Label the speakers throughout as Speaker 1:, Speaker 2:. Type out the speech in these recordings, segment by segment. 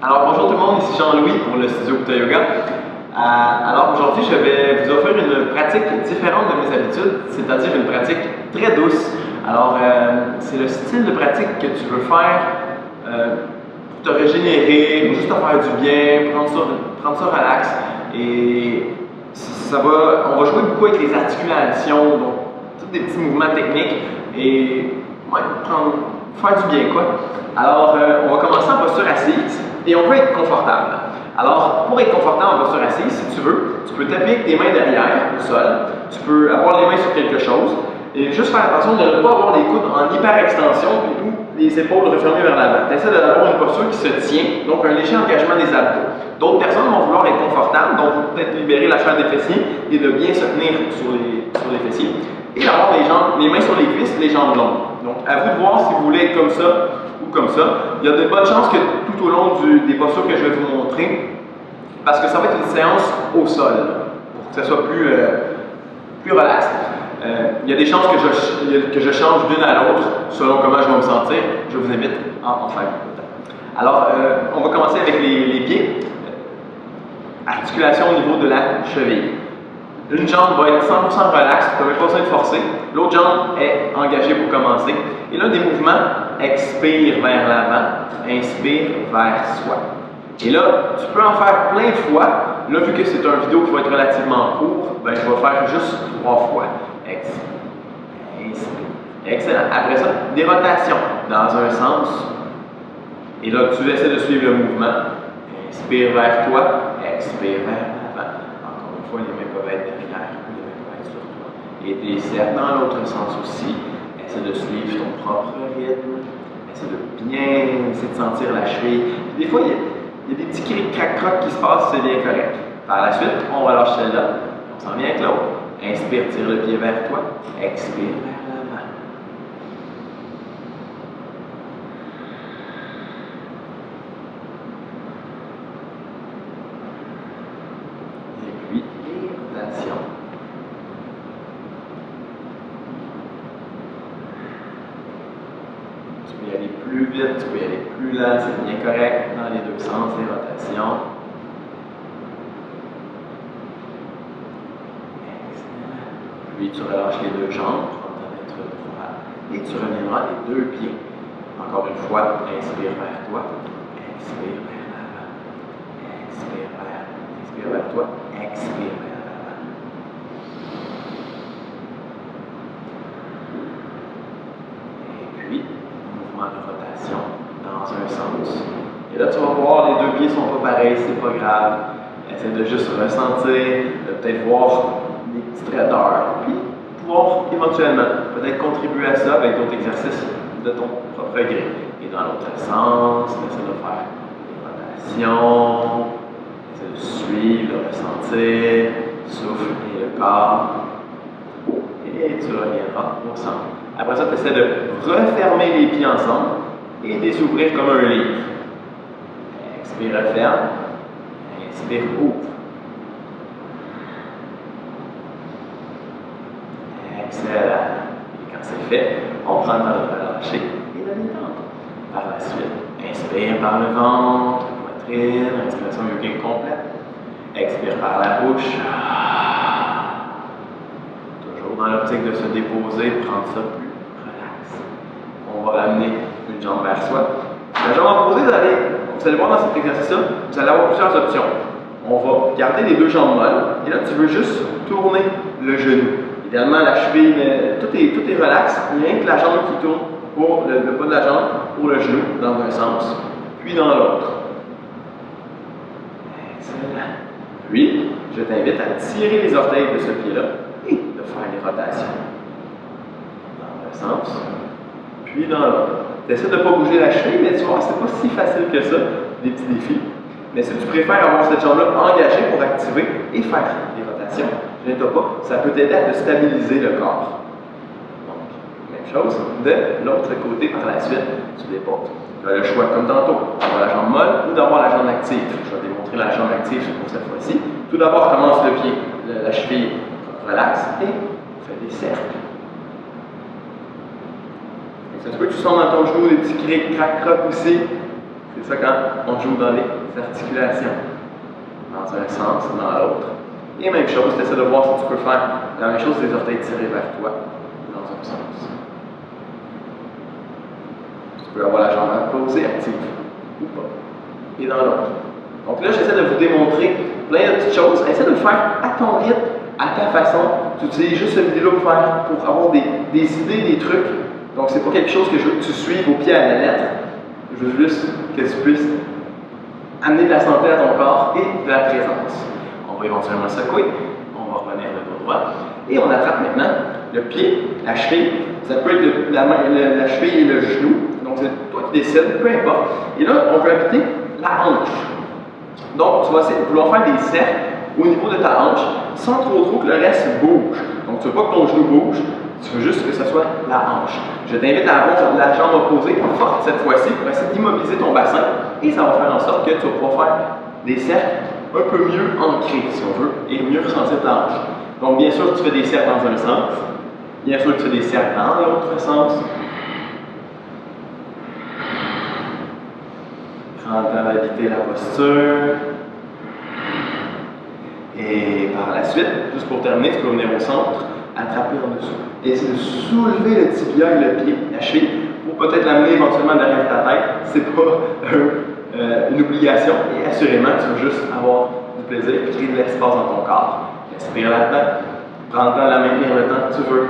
Speaker 1: Alors bonjour tout le monde, ici Jean-Louis pour le studio Butta Yoga. Alors aujourd'hui je vais vous offrir une pratique différente de mes habitudes, c'est-à-dire une pratique très douce. Alors c'est le style de pratique que tu veux faire pour te régénérer, pour juste te faire du bien, prendre ça relax. Et on va jouer beaucoup avec les articulations, donc tous des petits mouvements techniques et ouais, faire du bien quoi. Alors on va commencer en posture assise. Et on peut être confortable. Alors, pour être confortable en posture assise, si tu veux, tu peux t'appuyer avec tes mains derrière au sol. Tu peux avoir les mains sur quelque chose. Et juste faire attention de ne pas avoir les coudes en hyper extension ou les épaules refermées vers l'avant. Tu essaies d'avoir une posture qui se tient, donc un léger engagement des abdos. D'autres personnes vont vouloir être confortables, donc peut-être libérer la chair des fessiers et de bien se tenir sur les fessiers. Et avoir les mains sur les cuisses, les jambes longues. Donc, à vous de voir si vous voulez être comme ça ou comme ça. Il y a de bonnes chances que tout au long des postures que je vais vous montrer, parce que ça va être une séance au sol, pour que ça soit plus relax. Il y a des chances que je change d'une à l'autre selon comment je vais me sentir. Je vous invite à en faire. Alors, on va commencer avec les pieds. Articulation au niveau de la cheville. Une jambe va être 100% relax, tu n'as même pas besoin de forcer. L'autre jambe est engagée pour commencer. Et l'un des mouvements, expire vers l'avant, inspire vers soi. Et là, tu peux en faire plein de fois. Là, vu que c'est une vidéo qui va être relativement court, ben, je vais faire juste 3 fois. Expire, inspire. Excellent. Après ça, des rotations dans un sens. Et là, tu essaies de suivre le mouvement. Inspire vers toi, expire vers l'avant. Encore une fois, les mains peuvent être derrière, les mains peuvent être sur toi. Et desserre dans l'autre sens aussi. Essaie de suivre ton propre rythme. Essaie de bien essayer de sentir la cheville. Puis des fois, il y a des petits cris crac-croc qui se passent, c'est bien correct. Par la suite, on va lâcher celle-là. On s'en vient avec l'autre. Inspire, tire le pied vers toi. Expire vers l'avant. Et puis, les rotations. Tu peux y aller plus vite, tu peux y aller plus lent, c'est bien correct dans les deux sens, les rotations. Excellent. Puis tu relâches les deux jambes, prends ton être droit et tu reviendras les deux pieds. Encore une fois, inspire vers toi, expire vers l'avant, inspire vers toi, expire vers l'avant. Et puis, mouvement de rotation dans un sens. Et là, tu vas voir, les deux pieds ne sont pas pareils, c'est pas grave. Essaie de juste ressentir, de peut-être voir des petites raideurs, puis pouvoir éventuellement peut-être contribuer à ça avec d'autres exercices de ton propre gré. Et dans l'autre sens, essaie de faire des rotations, essaie de suivre, de ressentir, souffle et le corps. Et tu reviendras au centre. Après ça, tu essaies de refermer les pieds ensemble et de les ouvrir comme un livre. Expire, referme. Inspire, ouvre. Excellent. Et quand c'est fait, on prend le temps de relâcher et de détendre. Par la suite, inspire par le ventre, poitrine, respiration yogique complète. Expire par la bouche. Toujours dans l'optique de se déposer, prendre ça plus relax. On va ramener une jambe vers soi. La jambe opposée, vous allez voir dans cet exercice-là, vous allez avoir plusieurs options. On va garder les deux jambes molles, et là, tu veux juste tourner le genou. Idéalement, la cheville, tout est relax, rien que la jambe qui tourne pour le bas de la jambe, pour le genou, dans un sens, puis dans l'autre. Excellent. Puis, je t'invite à tirer les orteils de ce pied-là et de faire les rotations. Dans un sens, puis dans l'autre. Tu essaies de ne pas bouger la cheville, mais tu vois, c'est pas si facile que ça, des petits défis. Mais si tu préfères avoir cette jambe-là engagée pour activer et faire des rotations, ne gêne-toi pas, ça peut t'aider à te stabiliser le corps. Donc, même chose, de l'autre côté par la suite, tu déposes. Tu as le choix, comme tantôt, d'avoir la jambe molle ou d'avoir la jambe active. Je vais démontrer la jambe active pour cette fois-ci. Tout d'abord, commence le pied, la cheville relaxe et fais des cercles. Ça se peut que tu sens dans ton genou des petits cris crac-croc aussi. C'est ça quand on joue dans les articulations. Dans un sens, dans l'autre. Et même chose, tu essaies de voir si tu peux faire la même chose, les orteils tirés vers toi, dans un sens. Tu peux avoir la jambe posée, active, ou pas. Et dans l'autre. Donc là, j'essaie de vous démontrer plein de petites choses. Essaie de le faire à ton rythme, à ta façon. Tu utilises juste cette vidéo pour avoir des idées, des trucs. Donc, c'est pas quelque chose que je veux que tu suives au pied à la lettre. Je veux juste que tu puisses amener de la santé à ton corps et de la présence. On va éventuellement secouer. On va revenir le dos droit. Et on attrape maintenant le pied, la cheville. Ça peut être la cheville et le genou. Donc, c'est toi qui décides, peu importe. Et là, on peut appliquer la hanche. Donc, tu vas essayer de vouloir faire des cercles au niveau de ta hanche sans trop que le reste bouge. Donc, tu ne veux pas que ton genou bouge, tu veux juste que ce soit la hanche. Je t'invite à avoir la jambe opposée forte cette fois-ci pour essayer d'immobiliser ton bassin et ça va faire en sorte que tu vas pouvoir faire des cercles un peu mieux ancrés, si on veut, et mieux ressentir ta hanche. Donc, bien sûr, tu fais des cercles dans un sens, bien sûr, tu fais des cercles dans l'autre sens. Prends le temps d'habiter la posture. Et par la suite, juste pour terminer, tu peux venir au centre, attraper en dessous. Et essayer de soulever le tibia et le pied, la cheville, pour peut-être l'amener éventuellement derrière ta tête. C'est pas une obligation. Et assurément, tu veux juste avoir du plaisir et créer de l'espace dans ton corps. Respire là-dedans. Prends le temps de la maintenir le temps que tu veux.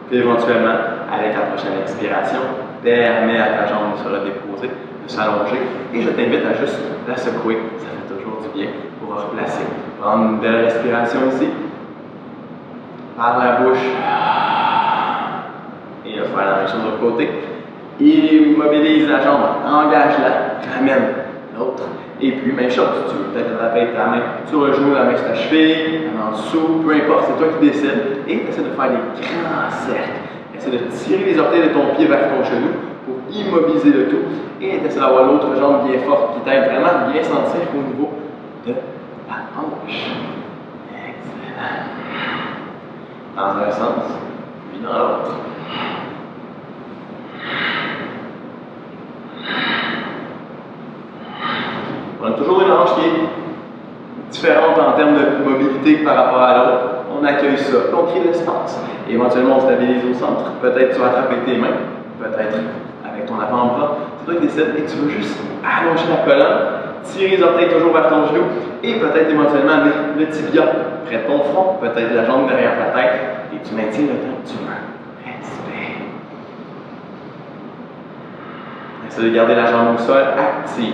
Speaker 1: Puis éventuellement, avec la prochaine expiration, permets à ta jambe de se redéposer, de s'allonger. Et je t'invite à juste la secouer. Ça fait toujours du bien pour replacer. Prendre une belle respiration ici. Par la bouche. Et faire la même chose de l'autre côté. Immobilise la jambe. Engage-la. Ramène l'autre. Et puis, même chose. Tu veux peut-être taper ta main sur le genou, la main sur ta cheville, la main en dessous. Peu importe, c'est toi qui décides. Et tu essaies de faire des grands cercles. Essaie de tirer les orteils de ton pied vers ton genou pour immobiliser le tout. Et tu essaies d'avoir l'autre jambe bien forte qui t'aide vraiment à bien sentir au niveau de la hanche. Excellent. Dans un sens, puis dans l'autre. On a toujours une hanche qui est différente en termes de mobilité par rapport à l'autre. On accueille ça, on crée de l'espace. Et éventuellement, on stabilise au centre. Peut-être tu vas attraper tes mains, peut-être avec ton avant-bras. C'est toi qui décides et tu veux juste allonger la colonne, tirer les orteils toujours vers ton genou et peut-être éventuellement amener le tibia près de ton front, peut-être la jambe derrière ta tête et tu maintiens le temps que tu veux. Respire. Essaie de garder la jambe au sol active.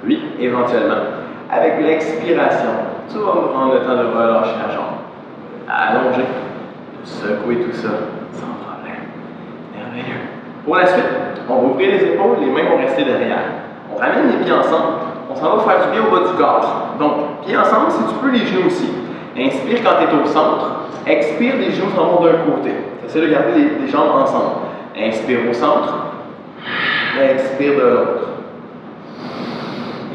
Speaker 1: Puis, éventuellement, avec l'expiration, tu vas prendre le temps de relâcher la jambe. Allonger, de secouer tout ça sans problème. Merveilleux. Pour la suite, on va ouvrir les épaules, les mains vont rester derrière. On ramène les pieds ensemble, on s'en va faire du bien au bas du corps. Donc, pieds ensemble, si tu peux, les genoux aussi. Inspire quand tu es au centre, expire, les genoux s'en vont d'un côté. Essaie de garder les jambes ensemble. Inspire au centre, expire de l'autre.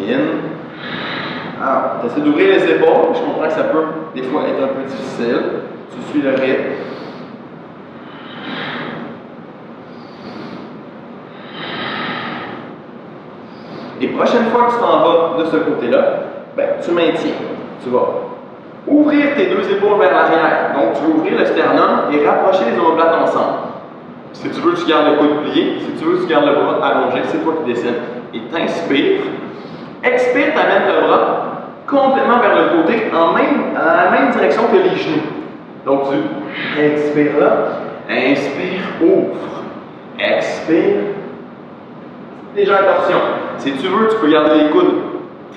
Speaker 1: In. Alors, tu essaies d'ouvrir les épaules. Je comprends que ça peut des fois être un peu difficile. Tu suis le rythme. Et prochaine fois que tu t'en vas de ce côté-là, ben, tu maintiens. Tu vas ouvrir tes deux épaules vers l'arrière. Donc, tu veux ouvrir le sternum et rapprocher les omoplates ensemble. Si tu veux, tu gardes le coude plié. Si tu veux, tu gardes le bras allongé. C'est toi qui décides. Et t'inspires. Expire, tu amènes le bras complètement vers le côté, dans la même direction que les genoux. Donc tu expires là, inspire, ouvre, expire, légère torsion. Si tu veux, tu peux garder les coudes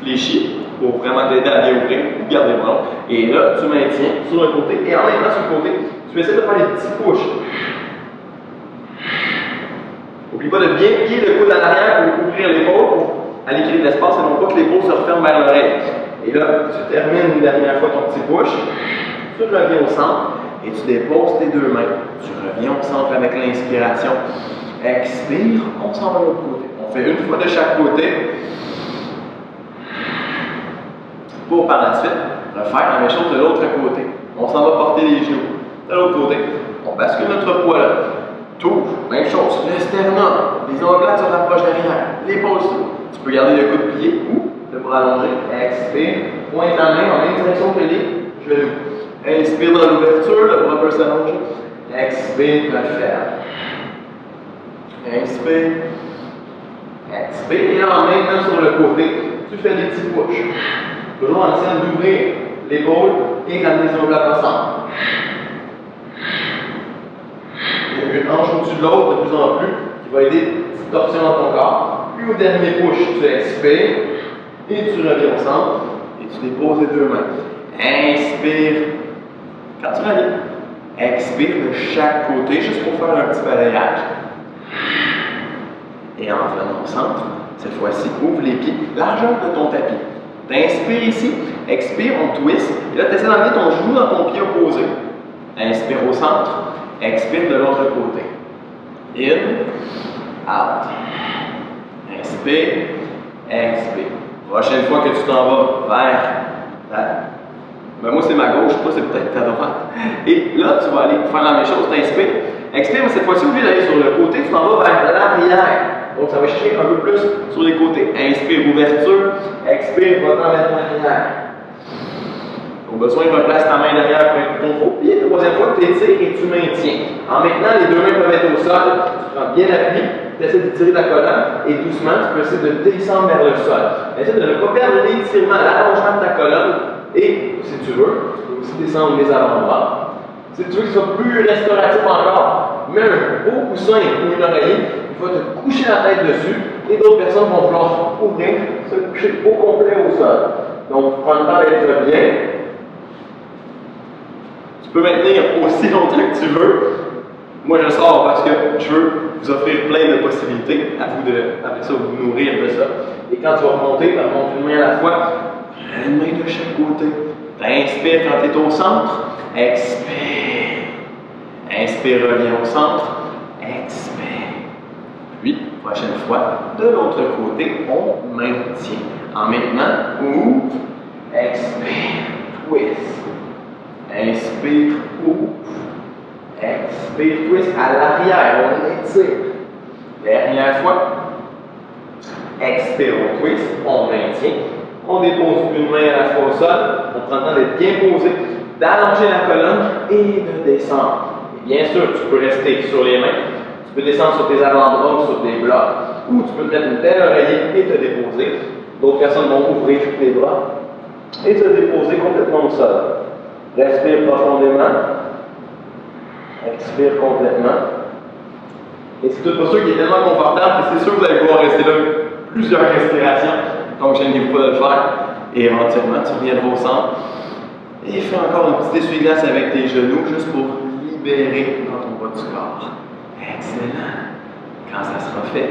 Speaker 1: fléchis pour vraiment t'aider à bien ouvrir ou garder le bras. Et là, tu maintiens sur le côté et en même temps sur le côté, tu essaies de faire des petits push. N'oublie pas de bien plier le coude à l'arrière pour ouvrir l'épaule, pour aller créer de l'espace et non pas que l'épaule se referme vers l'oreille. Et là, tu termines une dernière fois ton petit push, tu reviens au centre et tu déposes tes deux mains. Tu reviens au centre avec l'inspiration. Expire, on s'en va de l'autre côté. On fait une fois de chaque côté pour par la suite refaire la même chose de l'autre côté. On s'en va porter les genoux. De l'autre côté, on bascule notre poids là. T'ouvres, même chose, laisse sternum, les omoplates se rapprochent derrière, l'épaule s'ouvre. Tu peux garder le coude plié ou le bras allongé. Expire, pointe la main en même direction que les genoux. Inspire dans l'ouverture, le bras peut s'allonger. Expire, referme. Inspire. Expire. Et là, maintenant sur le côté, tu fais des petits push. Toujours en essayant d'ouvrir l'épaule et ramener les omoplates ensemble. Une hanche au-dessus de l'autre de plus en plus, qui va aider une petite torsion dans ton corps. Puis au dernier push, tu expires et tu reviens au centre et tu déposes les deux mains. Inspire. Quand tu reviens, expire de chaque côté juste pour faire un petit balayage. Et en revenant au centre, cette fois-ci, ouvre les pieds, largeur de ton tapis. T'inspires ici, expire, on twist, et là tu essaies d'emmener ton genou dans ton pied opposé. Inspire au centre, expire de l'autre côté. In, out. Inspire, expire. Prochaine fois que tu t'en vas vers moi c'est ma gauche, toi c'est peut-être ta droite. Et là, tu vas aller faire la même chose, t'inspires. Expire, mais cette fois-ci, au lieu d'aller sur le côté, tu t'en vas vers l'arrière. Donc ça va chercher un peu plus sur les côtés. Inspire, ouverture. Expire, va-t'en vers l'arrière. Au besoin, replace ta main derrière pour être confort. Puis la troisième fois, tu étires et tu maintiens. En maintenant, les deux mains peuvent être au sol. Tu prends bien appui, tu essaies d'étirer ta colonne et doucement, tu peux essayer de descendre vers le sol. Essaie de ne pas perdre l'étirement, l'allongement de ta colonne. Et si tu veux, tu peux aussi descendre les avant-bras. Si tu veux que ce soit plus restauratif encore, mets un beau coussin ou une oreiller, il faut te coucher la tête dessus et d'autres personnes vont vouloir ouvrir, se coucher au complet au sol. Donc, prends le temps d'être bien. Tu peux maintenir aussi longtemps que tu veux. Moi, je sors parce que je veux vous offrir plein de possibilités. À vous de, après ça, vous nourrir de ça. Et quand tu vas remonter, tu remontes une main à la fois, une main de chaque côté. Inspire quand tu es au centre. Expire. Inspire, reviens au centre. Expire. Puis, prochaine fois, de l'autre côté, on maintient. En maintenant, ouvre. Expire. Twist. Inspire, ouvre. Expire, twist à l'arrière, on étire. Dernière fois. Expire, on twist, on maintient. On dépose une main à la fois au sol. On prend le temps d'être bien posé, d'allonger la colonne et de descendre. Et bien sûr, tu peux rester sur les mains. Tu peux descendre sur tes avant-bras ou sur tes blocs. Ou tu peux te mettre une belle oreiller et te déposer. D'autres personnes vont ouvrir les bras et se déposer complètement au sol. Respire profondément. Expire complètement. Et c'est tout pour ceux qui est tellement confortable que c'est sûr que vous allez pouvoir rester là plusieurs respirations. Donc, gênez-vous pas de le faire. Et éventuellement, tu reviendras au centre. Et fais encore une petite essuie-glace avec tes genoux juste pour libérer dans ton bas du corps. Excellent. Quand ça sera fait,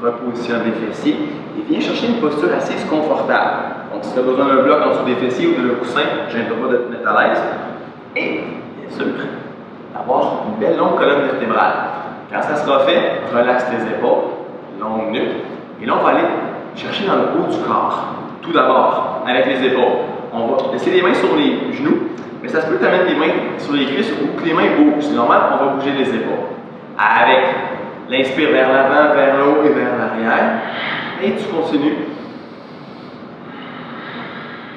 Speaker 1: repositionne les fessiers et viens chercher une posture assise confortable. Donc, si tu as besoin d'un bloc en dessous des fessiers ou d'un coussin, gêne-toi pas de te mettre à l'aise. Et, bien sûr, avoir une belle longue colonne vertébrale. Quand ça sera fait, relaxe tes épaules, longue nuque, et là on va aller chercher dans le haut du corps. Tout d'abord, avec les épaules. On va laisser les mains sur les genoux, mais ça se peut que tu amènes les mains sur les cuisses ou que les mains bougent. C'est normal, on va bouger les épaules. Avec l'inspire vers l'avant, vers le haut et vers l'arrière. Et tu continues.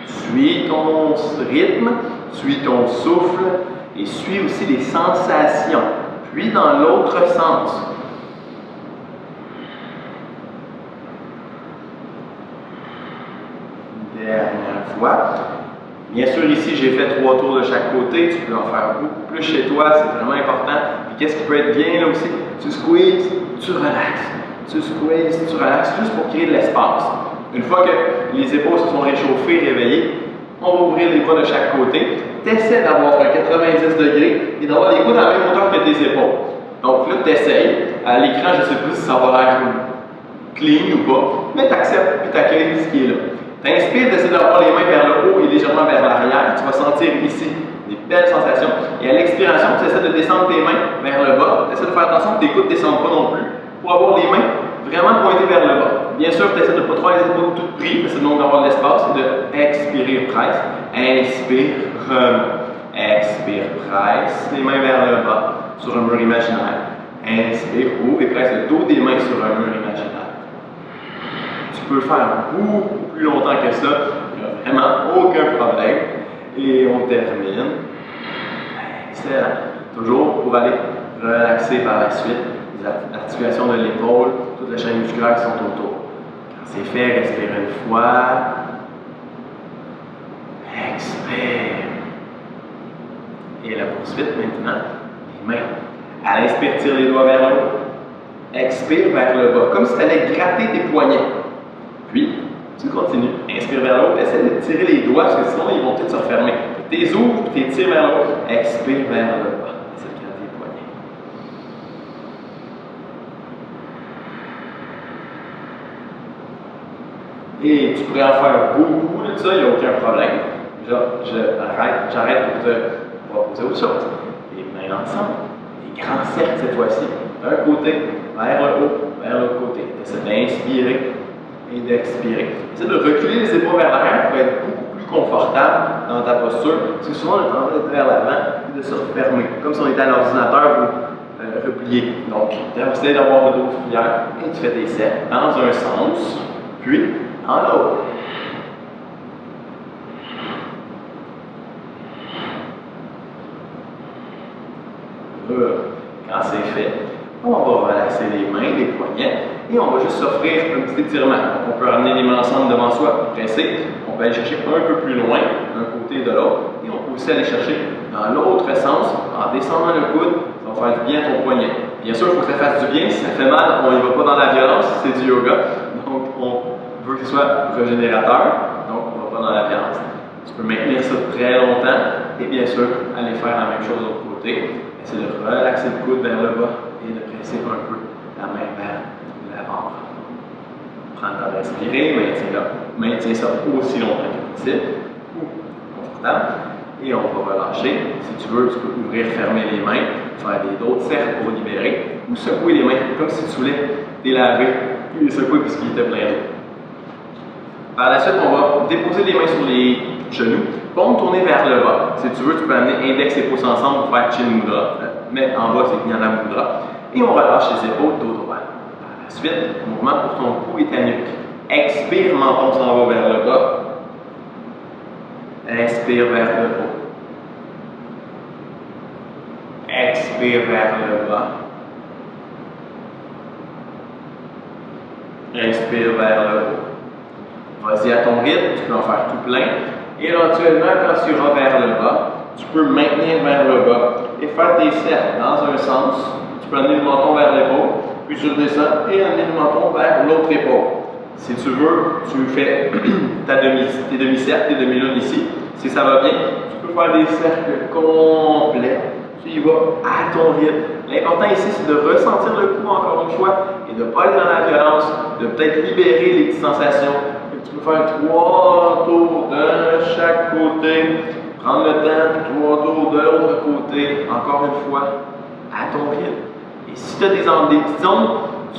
Speaker 1: Suis ton rythme, suis ton souffle et suis aussi les sensations. Puis dans l'autre sens. Dernière fois. Bien sûr, ici, j'ai fait 3 tours de chaque côté. Tu peux en faire beaucoup plus chez toi, c'est vraiment important. Puis qu'est-ce qui peut être bien là aussi? Tu squeezes, tu relaxes. Tu squeezes, tu relaxes, juste pour créer de l'espace. Une fois que les épaules se sont réchauffées, réveillées, on va ouvrir les bras de chaque côté. Tu essaies d'avoir un 90 degrés et d'avoir les coudes à la même hauteur que tes épaules. Donc là, tu essaies. À l'écran, je ne sais pas si ça va l'air clean ou pas, mais tu acceptes et tu accueilles ce qui est là. Tu inspires, tu essaies d'avoir les mains vers le haut et légèrement vers l'arrière. Tu vas sentir ici des belles sensations. Et à l'expiration, tu essaies de descendre tes mains vers le bas. Tu essaies de faire attention que tes coudes ne descendent pas non plus pour avoir les mains vraiment pointées vers le bas. Bien sûr, tu essaies de ne pas trop les épaules toutes prises, tu essaies donc d'avoir de l'espace et de expirer, presse. Inspire, remonte. Expire, presse les mains vers le bas sur un mur imaginaire. Inspire, ouvre et presse le dos des mains sur un mur imaginaire. Tu peux le faire beaucoup plus longtemps que ça, il n'y a vraiment aucun problème. Et on termine. Excellent. Toujours pour aller relaxer par la suite les articulations de l'épaule, toute la chaîne musculaire qui sont autour. Quand c'est fait, respire une fois. Expire. Et la poursuite maintenant, les mains. À l'inspire, tire les doigts vers le haut. Expire vers le bas, comme si tu allais gratter tes poignets. Puis, tu continues. Inspire vers le haut, essaie de tirer les doigts, parce que sinon ils vont tous se refermer. Tu les ouvres, tu les tires vers le haut. Expire vers le bas. Essaie de gratter les poignets. Et tu pourrais en faire beaucoup de ça, il n'y a aucun problème. J'arrête pour te proposer autre chose. Les mains ensemble, les grands cercles cette fois-ci. D'un côté, vers le haut, vers l'autre côté. Essaie d'inspirer et d'expirer. Essaie de reculer les épaules vers l'arrière pour être beaucoup plus confortable dans ta posture. Parce que souvent, on a tendance d'être vers l'avant et de se refermer, comme si on était à l'ordinateur ou replié. Donc, tu essaies d'avoir le dos fier et tu fais tes cercles dans un sens, puis dans l'autre. Quand c'est fait, on va relaxer les mains, les poignets, et on va juste s'offrir un petit étirement. Donc, on peut ramener les mains ensemble devant soi, presser. On peut aller chercher un peu plus loin, d'un côté et de l'autre, et on peut aussi aller chercher dans l'autre sens, en descendant le coude, ça va faire du bien à ton poignet. Bien sûr, il faut que ça fasse du bien. Si ça fait mal, on n'y va pas dans la violence, c'est du yoga. Donc, on veut que ce soit régénérateur, donc on ne va pas dans la violence. Tu peux maintenir ça très longtemps, et bien sûr, aller faire la même chose de l'autre côté. C'est de relaxer le coude vers le bas et de presser un peu la main vers l'avant. Prends le temps de respirer, maintiens ça aussi longtemps que possible, ou confortable, et on va relâcher. Si tu veux, tu peux ouvrir, fermer les mains, faire d'autres cercles pour libérer, ou secouer les mains, comme si tu voulais les laver, et les secouer puisqu'il était plein d'eau. Par la suite, on va déposer les mains sur les genoux, paume tournée vers le bas. Si tu veux, tu peux amener index et pouce ensemble pour faire chin mudra. Mais en bas, c'est Jnana Mudra. Et on relâche les épaules, dos droit. Par la suite, mouvement pour ton cou et ta nuque. Expire, menton s'en va vers le bas. Inspire vers le haut. Expire vers le bas. Inspire vers le haut. Vas-y à ton rythme, tu peux en faire tout plein. Éventuellement, quand tu iras vers le bas, tu peux maintenir vers le bas et faire des cercles dans un sens. Tu peux amener le menton vers l'épaule, puis tu redescends et amener le menton vers l'autre épaule. Si tu veux, tu fais tes demi-cercles, tes demi-lunes ici. Si ça va bien, tu peux faire des cercles complets. Tu y vas à ton rythme. L'important ici, c'est de ressentir le coup encore une fois et de ne pas aller dans la violence, de peut-être libérer les petites sensations. Tu peux faire 3 tours de chaque côté. Prendre le temps, 3 tours de l'autre côté, encore une fois, à ton rythme. Et si tu as des petites zones,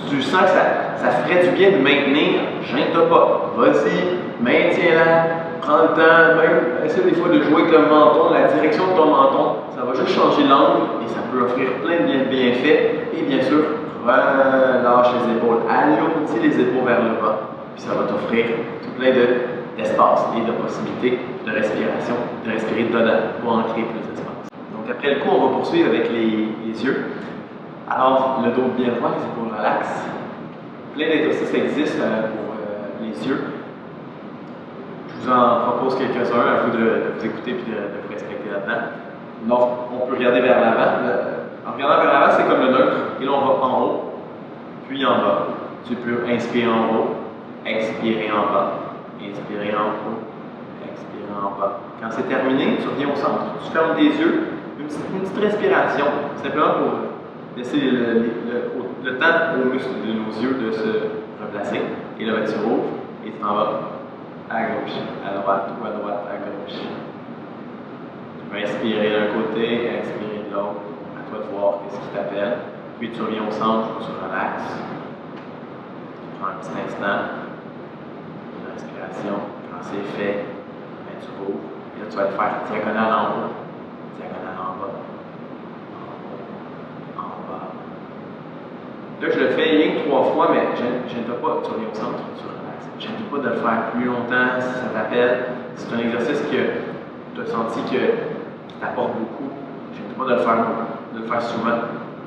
Speaker 1: tu sens que ça ferait du bien de maintenir, gêne-toi pas. Vas-y, maintiens-la, prends le temps, même essaie des fois de jouer avec le menton, la direction de ton menton, ça va juste changer l'angle et ça peut offrir plein de bienfaits. Et bien sûr, relâche les épaules, alourdis les épaules vers le bas, puis ça va t'offrir tout plein d'espace et de possibilités de respiration, de respirer dedans pour en créer plus d'espace. Donc après le coup, on va poursuivre avec les yeux. Alors, le dos bien droit, les épaules relaxent. Plein d'exercices existent pour les yeux. Je vous en propose quelques-uns, à vous de vous écouter et de vous respecter là-dedans. Donc, on peut regarder vers l'avant. En regardant vers l'avant, c'est comme le neutre. Et là, on va en haut, puis en bas. Tu peux inspirer en haut, expirer en bas, inspirer en haut, expirer en bas. Quand c'est terminé, tu reviens au centre, tu fermes tes yeux, une petite respiration, simplement pour laisser le temps aux muscles de nos yeux de se replacer. Et là, tu ouvres et tu t'en vas à gauche, à droite ou à droite, à gauche. Tu peux inspirer d'un côté, expirer de l'autre. À toi de voir ce qui t'appelle. Puis tu reviens au centre, tu relaxes. Tu prends un petit instant. Une respiration. Quand c'est fait, ben, tu ouvres. Et là, tu vas le faire diagonale en haut, diagonale en bas. En haut, en bas, Là, je le fais rien que 3 fois, mais gêne-toi pas, tu reviens au centre, tu relaxes. Gêne-toi pas de le faire plus longtemps si ça t'appelle. C'est un exercice que tu as senti qui t'apporte beaucoup. Gêne-toi pas de le faire souvent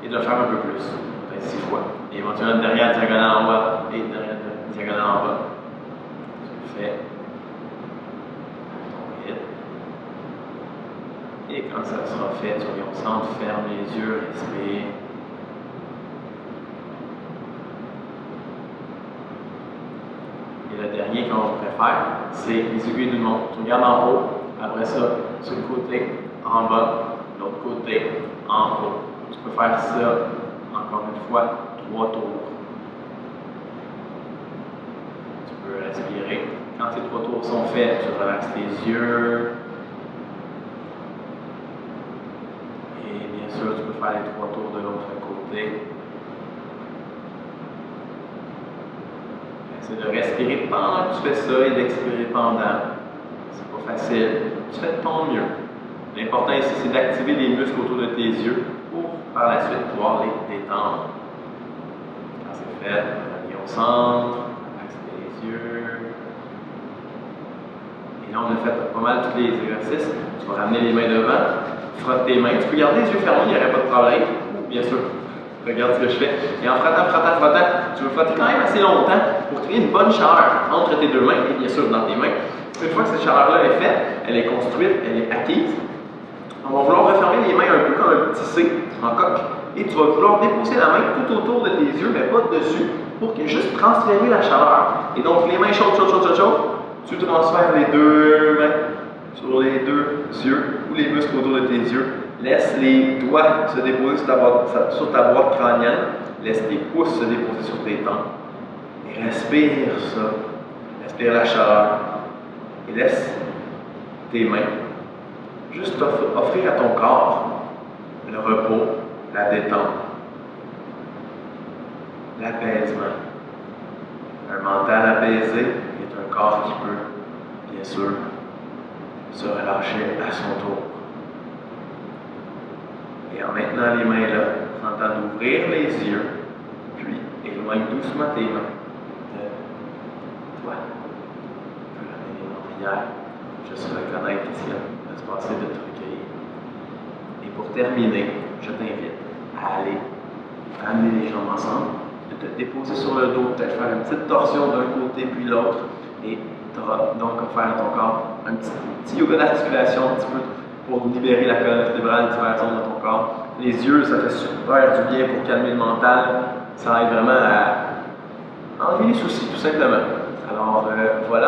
Speaker 1: et de le faire un peu plus, peut-être 6 fois. Et éventuellement, derrière la diagonale en bas et derrière la diagonale en bas. Tu le fais à ton rythme. Et quand ça sera fait, tu reviens au centre, ferme les yeux, respire. Et le dernier qu'on pourrait faire, c'est les aiguilles d'une montre. Tu regardes en haut, après ça, sur le côté, en bas, l'autre côté, en haut. Tu peux faire ça encore une fois, 3 tours. Tu peux respirer. Quand tes 3 tours sont faits, tu relaxes tes yeux. Et bien sûr, tu peux faire les 3 tours de l'autre côté. C'est de respirer pendant que tu fais ça et d'expirer pendant. C'est pas facile. Tu fais de ton mieux. L'important ici, c'est d'activer les muscles autour de tes yeux pour par la suite pouvoir les détendre. Quand c'est fait, reviens au centre, relaxe les yeux. Et là, on a fait pas mal tous les exercices. Tu vas ramener les mains devant, frotte tes mains. Tu peux garder les yeux fermés, il n'y aurait pas de problème. Bien sûr. Regarde ce que je fais. Et en frottant, tu veux frotter quand même assez longtemps pour créer une bonne chaleur entre tes deux mains et bien sûr dans tes mains. Une fois que cette chaleur-là est faite, elle est construite, elle est acquise, on va vouloir refermer les mains un peu comme un petit C en coque. Et tu vas vouloir déposer la main tout autour de tes yeux, mais pas dessus, pour juste transférer la chaleur. Et donc les mains chaudes, tu transfères les deux mains sur les deux yeux ou les muscles autour de tes yeux. Laisse les doigts se déposer sur ta boîte crânienne. Laisse tes pouces se déposer sur tes tempes. Et respire ça. Respire la chaleur. Et laisse tes mains juste offrir à ton corps le repos, la détente, l'apaisement. Un mental apaisé est un corps qui peut, bien sûr, se relâcher à son tour. Et en maintenant les mains là, prends le temps d'ouvrir les yeux, puis éloigne doucement tes mains de toi. Tu peux ramener les mains en prière, juste reconnaître qu'est-ce qui va se passer de te recueillir. Et pour terminer, je t'invite à aller amener les jambes ensemble, de te déposer sur le dos, peut-être faire une petite torsion d'un côté puis l'autre, et tu auras donc offert à ton corps un petit yoga d'articulation, un petit peu pour libérer la colonne vertébrale, diverses zones de ton corps. Les yeux, ça fait super du bien pour calmer le mental. Ça aide vraiment à enlever les soucis, tout simplement. Alors, voilà.